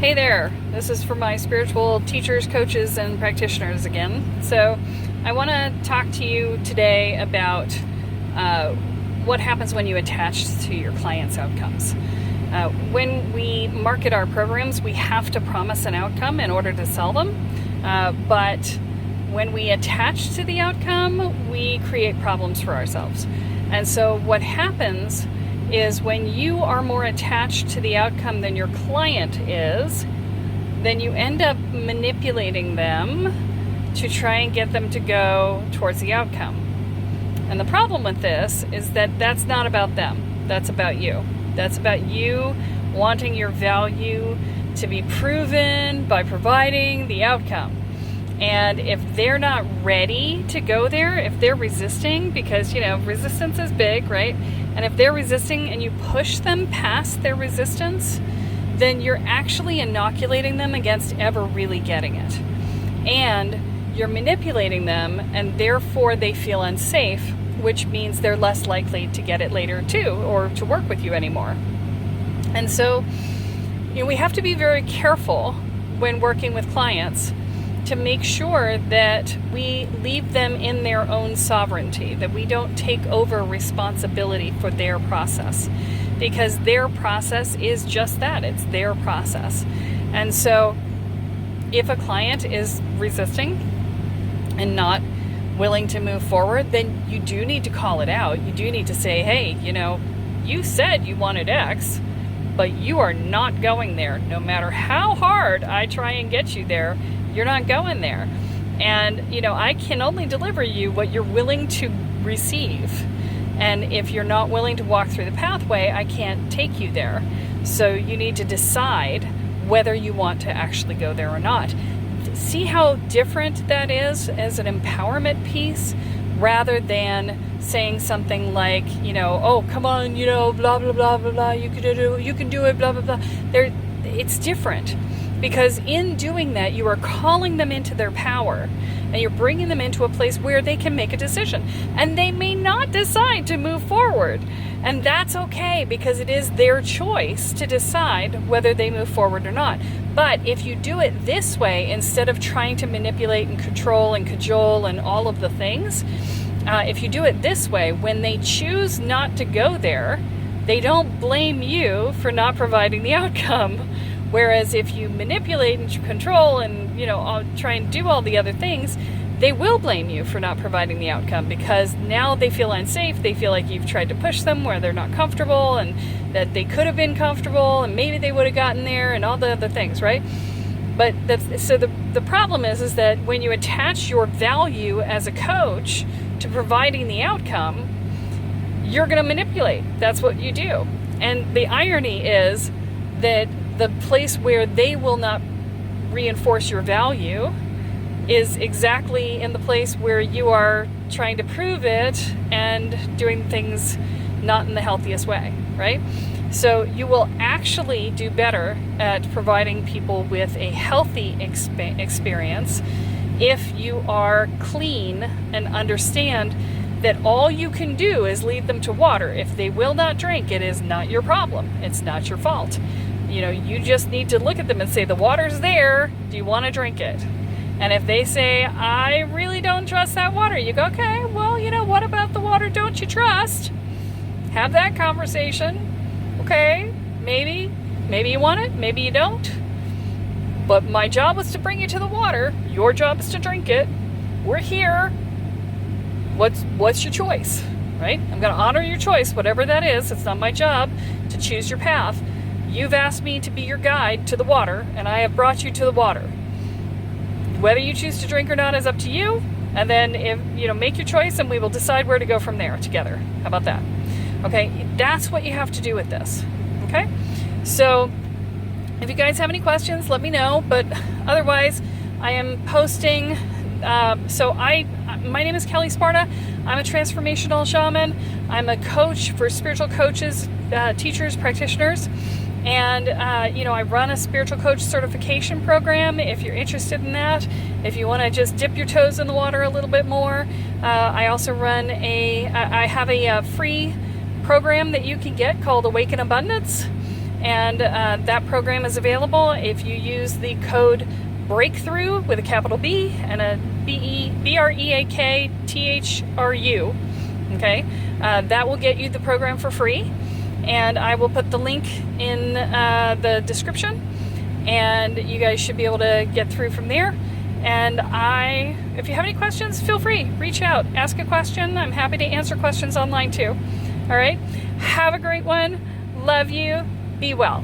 Hey there, this is for my spiritual teachers, coaches, and practitioners again. So I want to talk to you today about what happens when you attach to your clients' outcomes. When we market our programs, we have to promise an outcome in order to sell them. But when we attach to the outcome, we create problems for ourselves. And so what happens is when you are more attached to the outcome than your client is, then you end up manipulating them to try and get them to go towards the outcome. And the problem with this is that that's not about them. That's about you. That's about you wanting your value to be proven by providing the outcome. And if they're not ready to go there, if they're resisting, because, resistance is big, right? And if they're resisting and you push them past their resistance, then you're actually inoculating them against ever really getting it. And you're manipulating them, and therefore they feel unsafe, which means they're less likely to get it later too, or to work with you anymore. And so, we have to be very careful when working with clients to make sure that we leave them in their own sovereignty, that we don't take over responsibility for their process, because their process is just that, it's their process. And so if a client is resisting and not willing to move forward, then you do need to call it out. You do need to say, hey, you said you wanted X, but you are not going there. No matter how hard I try and get you there, you're not going there. And, I can only deliver you what you're willing to receive. And if you're not willing to walk through the pathway, I can't take you there. So you need to decide whether you want to actually go there or not. See how different that is as an empowerment piece, rather than saying something like, oh, come on, blah, blah, blah, blah, blah, you can do it, blah, blah, blah. It's different. Because in doing that, you are calling them into their power, and you're bringing them into a place where they can make a decision. And they may not decide to move forward. And that's okay, because it is their choice to decide whether they move forward or not. But if you do it this way, instead of trying to manipulate and control and cajole and all of the things, if you do it this way, when they choose not to go there, they don't blame you for not providing the outcome. Whereas if you manipulate and control and, try and do all the other things, they will blame you for not providing the outcome, because now they feel unsafe. They feel like you've tried to push them where they're not comfortable, and that they could have been comfortable and maybe they would have gotten there and all the other things, right? But the problem is that when you attach your value as a coach to providing the outcome, you're going to manipulate. That's what you do. And the irony is that the place where they will not reinforce your value is exactly in the place where you are trying to prove it and doing things not in the healthiest way, right? So you will actually do better at providing people with a healthy experience if you are clean and understand that all you can do is lead them to water. If they will not drink, it is not your problem. It's not your fault. You just need to look at them and say, the water's there. Do you want to drink it? And if they say, I really don't trust that water, you go, okay, well, what about the water don't you trust? Have that conversation. Okay, maybe you want it, maybe you don't. But my job was to bring you to the water. Your job is to drink it. We're here. What's your choice, right? I'm going to honor your choice, whatever that is. It's not my job to choose your path. You've asked me to be your guide to the water, and I have brought you to the water. Whether you choose to drink or not is up to you. And then, make your choice, and we will decide where to go from there together. How about that? Okay, that's what you have to do with this. Okay, so if you guys have any questions, let me know. But otherwise, I am posting. My name is Kelly Sparta. I'm a transformational shaman. I'm a coach for spiritual coaches, teachers, practitioners. And, I run a spiritual coach certification program if you're interested in that. If you want to just dip your toes in the water a little bit more. I also I have a free program that you can get called Awaken Abundance. And that program is available if you use the code Breakthru with a capital B and a BREAKTHRU. Okay, that will get you the program for free, and I will put the link in the description, and you guys should be able to get through from there. And if you have any questions, feel free, reach out, ask a question. I'm happy to answer questions online too. All right, have a great one. Love you. Be well.